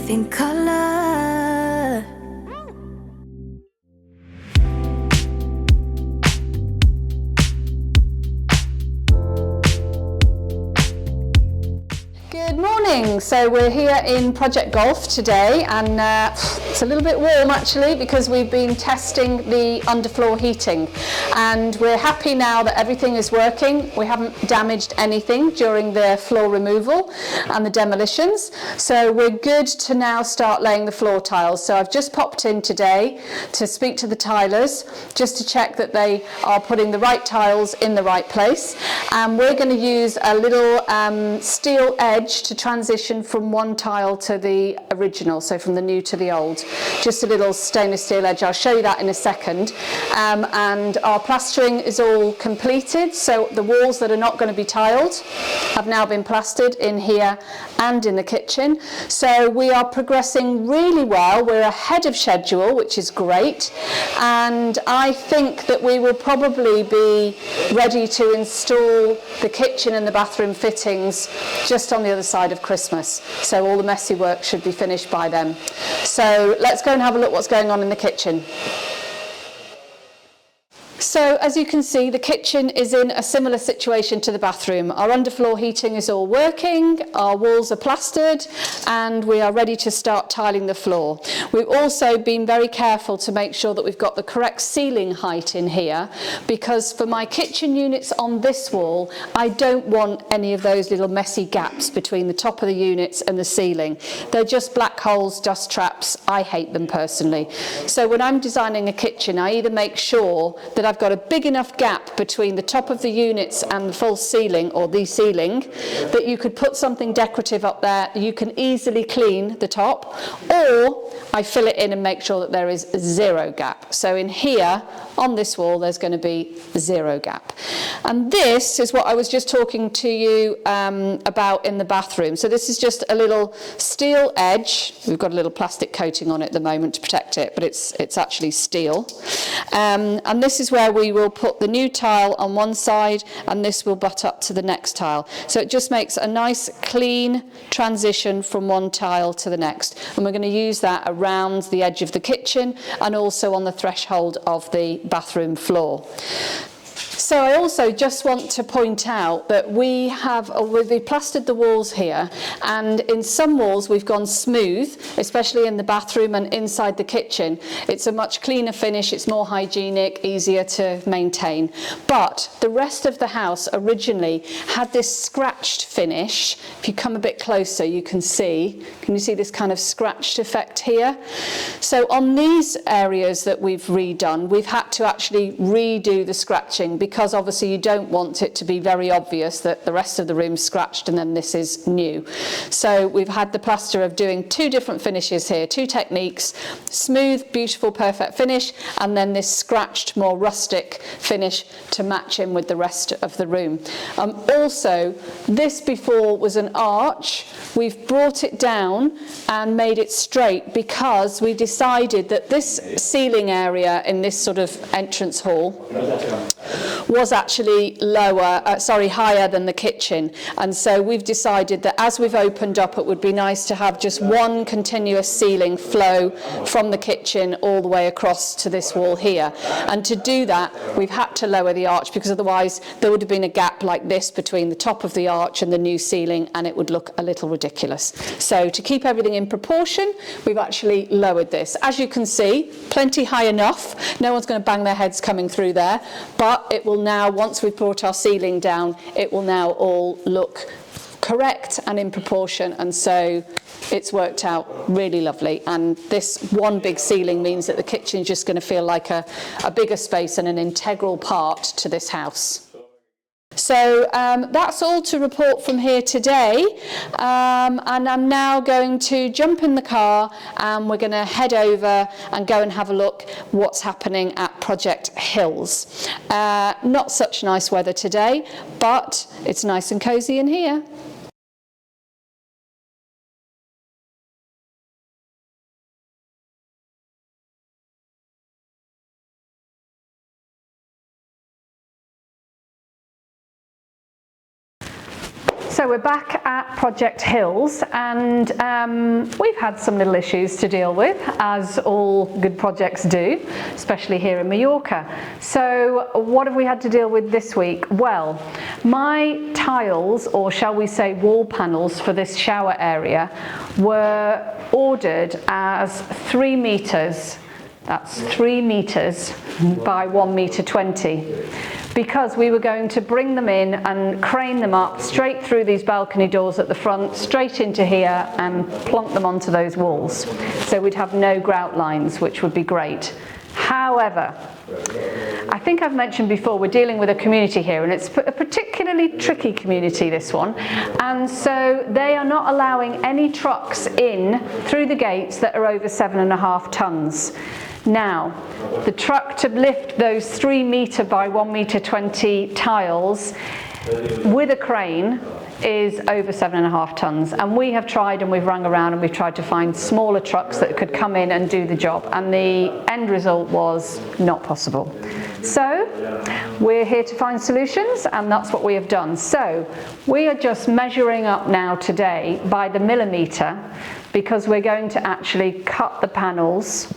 rethink color. Good morning. So we're here in Project Golf today, and it's a little bit warm actually because we've been testing the underfloor heating, and we're happy now that everything is working. We haven't damaged anything during the floor removal and the demolitions, so we're good to now start laying the floor tiles. So I've just popped in today to speak to the tilers just to check that they are putting the right tiles in the right place, and we're going to use a little steel edge to transition from one tile to the original, so from the new to the old. Just a little stainless steel edge. I'll show you that in a second. And our plastering is all completed, so the walls that are not going to be tiled have now been plastered in here and in the kitchen. So we are progressing really well. We're ahead of schedule, which is great, and I think that we will probably be ready to install the kitchen and the bathroom fittings just on the other side of Christmas, so all the messy work should be finished by then. So let's go and have a look what's going on in the kitchen. So as you can see, the kitchen is in a similar situation to the bathroom. Our underfloor heating is all working, our walls are plastered, and we are ready to start tiling the floor. We've also been very careful to make sure that we've got the correct ceiling height in here, because for my kitchen units on this wall, I don't want any of those little messy gaps between the top of the units and the ceiling. They're just black holes, dust traps. I hate them personally. So when I'm designing a kitchen, I either make sure that I've got a big enough gap between the top of the units and the full ceiling, or the ceiling, that you could put something decorative up there, you can easily clean the top, or I fill it in and make sure that there is zero gap. So in here, on this wall, there's going to be zero gap. And this is what I was just talking to you about in the bathroom. So this is just a little steel edge. We've got a little plastic coating on it at the moment to protect it, but it's actually steel. And this is where we will put the new tile on one side, and this will butt up to the next tile. So it just makes a nice clean transition from one tile to the next. And we're going to use that around the edge of the kitchen and also on the threshold of the bathroom floor. So I also just want to point out that we've plastered the walls here, and in some walls we've gone smooth, especially in the bathroom and inside the kitchen. It's a much cleaner finish, it's more hygienic, easier to maintain. But the rest of the house originally had this scratched finish. If you come a bit closer, you can see this kind of scratched effect here? So on these areas that we've redone, we've had to actually redo the scratching, because obviously you don't want it to be very obvious that the rest of the room's scratched and then this is new. So we've had the plaster of doing two different finishes here, two techniques: smooth, beautiful, perfect finish, and then this scratched, more rustic finish to match in with the rest of the room. Also, this before was an arch. We've brought it down and made it straight because we decided that this ceiling area in this sort of entrance hall was actually higher than the kitchen, and so we've decided that as we've opened up, it would be nice to have just one continuous ceiling flow from the kitchen all the way across to this wall here. And to do that, we've had to lower the arch, because otherwise there would have been a gap like this between the top of the arch and the new ceiling, and it would look a little ridiculous. So to keep everything in proportion, we've actually lowered this. As you can see, plenty high enough. No one's going to bang their heads coming through there, but it will now, once we've brought our ceiling down, it will now all look correct and in proportion, and so it's worked out really lovely. And this one big ceiling means that the kitchen is just going to feel like a bigger space and an integral part to this house. So that's all to report from here today, and I'm now going to jump in the car and we're going to head over and go and have a look what's happening at Project Hills. Not such nice weather today, but it's nice and cosy in here. So we're back at Project Hills, and we've had some little issues to deal with, as all good projects do, especially here in Mallorca. So what have we had to deal with this week? Well, my tiles, or shall we say wall panels for this shower area, were ordered as 3 meters. That's 3 meters by 1 meter 20. Because we were going to bring them in and crane them up straight through these balcony doors at the front, straight into here, and plonk them onto those walls. So we'd have no grout lines, which would be great. However, I think I've mentioned before, we're dealing with a community here, and it's a particularly tricky community, this one. And so they are not allowing any trucks in through the gates that are over 7.5 tons. Now, the truck to lift those 3 meter by 1 meter 20 tiles with a crane is over 7.5 tons, and we have tried and we've rung around and we've tried to find smaller trucks that could come in and do the job, and the end result was not possible. So we're here to find solutions, and that's what we have done. So we are just measuring up now today by the millimetre, because we're going to actually cut the panels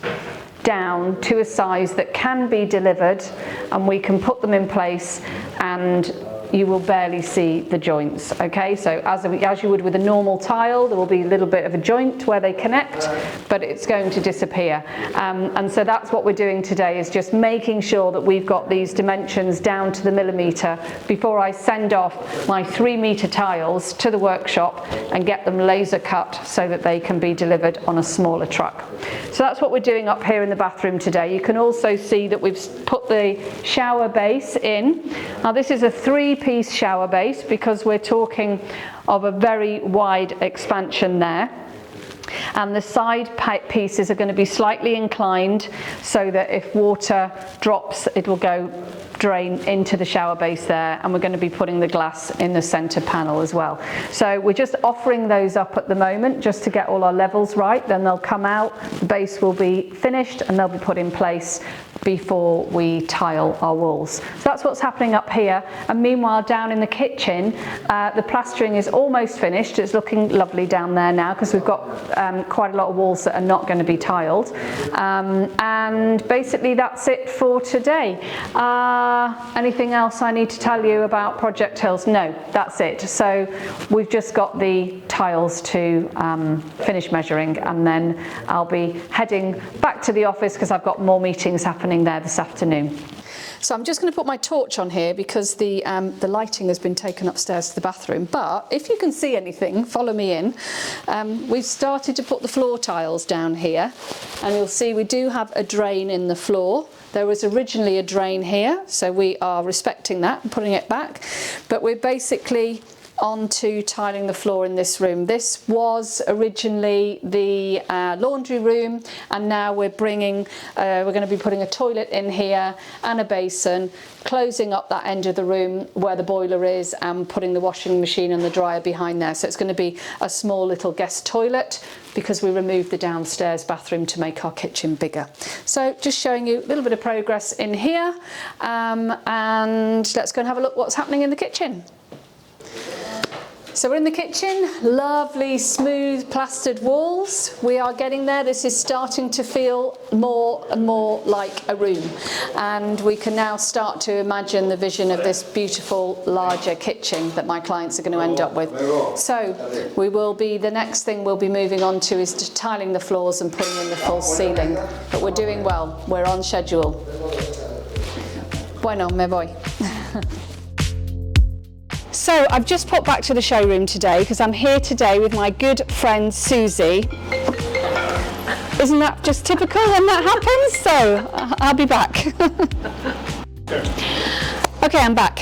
down to a size that can be delivered, and we can put them in place and you will barely see the joints. Okay, so as you would with a normal tile, there will be a little bit of a joint where they connect, but it's going to disappear. And so that's what we're doing today, is just making sure that we've got these dimensions down to the millimetre before I send off my 3 meter tiles to the workshop and get them laser cut so that they can be delivered on a smaller truck. So that's what we're doing up here in the bathroom today. You can also see that we've put the shower base in. Now this is a 3-piece shower base, because we're talking of a very wide expansion there. And the side pieces are going to be slightly inclined so that if water drops, it will go drain into the shower base there, and we're going to be putting the glass in the center panel as well. So we're just offering those up at the moment just to get all our levels right. Then they'll come out, the base will be finished, and they'll be put in place before we tile our walls. So that's what's happening up here. And meanwhile, down in the kitchen, the plastering is almost finished. It's looking lovely down there now, because we've got quite a lot of walls that are not going to be tiled. And basically that's it for today. Anything else I need to tell you about Project Hills? No, that's it. So we've just got the tiles to finish measuring, and then I'll be heading back to the office because I've got more meetings happening there this afternoon. So I'm just going to put my torch on here because the lighting has been taken upstairs to the bathroom. But if you can see anything, follow me in. We've started to put the floor tiles down here, and you'll see we do have a drain in the floor. There was originally a drain here, so we are respecting that and putting it back. But we're basically onto tiling the floor in this room. This was originally the laundry room, and now we're going to be putting a toilet in here and a basin, closing up that end of the room where the boiler is, and putting the washing machine and the dryer behind there. So it's going to be a small little guest toilet, because we removed the downstairs bathroom to make our kitchen bigger. So just showing you a little bit of progress in here, and let's go and have a look what's happening in the kitchen. So we're in the kitchen, lovely smooth plastered walls. We are getting there. This is starting to feel more and more like a room, and we can now start to imagine the vision of this beautiful larger kitchen that my clients are going to end up with. So the next thing we'll be moving on to is just tiling the floors and putting in the full ceiling. But we're doing well, we're on schedule. Bueno, me voy. So I've just popped back to the showroom today because I'm here today with my good friend Susie. Isn't that just typical when that happens? So I'll be back. Okay, I'm back.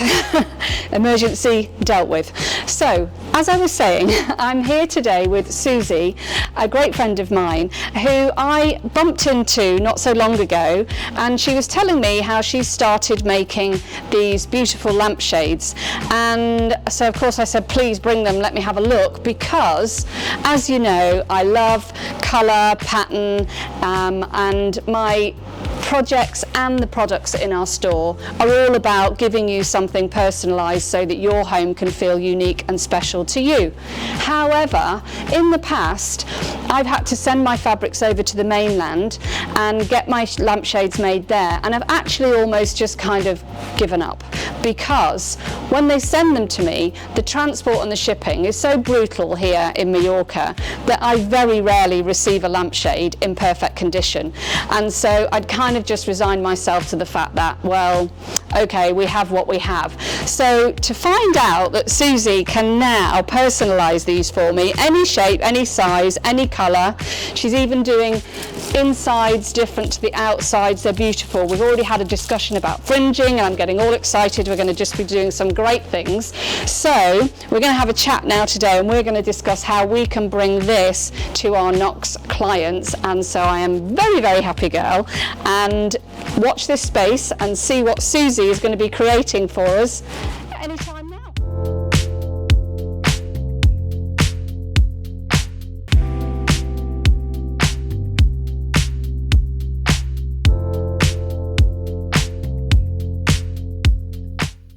Emergency dealt with. So, as I was saying, I'm here today with Susie, a great friend of mine, who I bumped into not so long ago, and she was telling me how she started making these beautiful lampshades. And so, of course, I said, please bring them, let me have a look, because, as you know, I love colour, pattern, and my projects and the products in our store are all about giving you something personalised so that your home can feel unique and special to you. However, in the past, I've had to send my fabrics over to the mainland and get my lampshades made there, and I've actually almost just kind of given up, because when they send them to me, the transport and the shipping is so brutal here in Mallorca that I very rarely receive a lampshade in perfect condition. And so I'd kind of just resigned myself to the fact that, well, okay, we have what we have. So to find out that Susie can now personalise these for me, any shape, any size, any colour. She's even doing insides different to the outsides. They're beautiful. We've already had a discussion about fringing, and I'm getting all excited. We're going to just be doing some great things. So we're going to have a chat now today, and we're going to discuss how we can bring this to our Knox clients. And so I am very, very happy girl, and watch this space and see what Susie is going to be creating for us anytime now.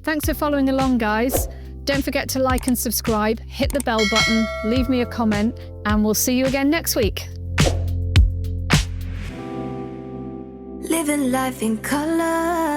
Thanks for following along, guys. Don't forget to like and subscribe, hit the bell button, leave me a comment, and we'll see you again next week. Living life in color.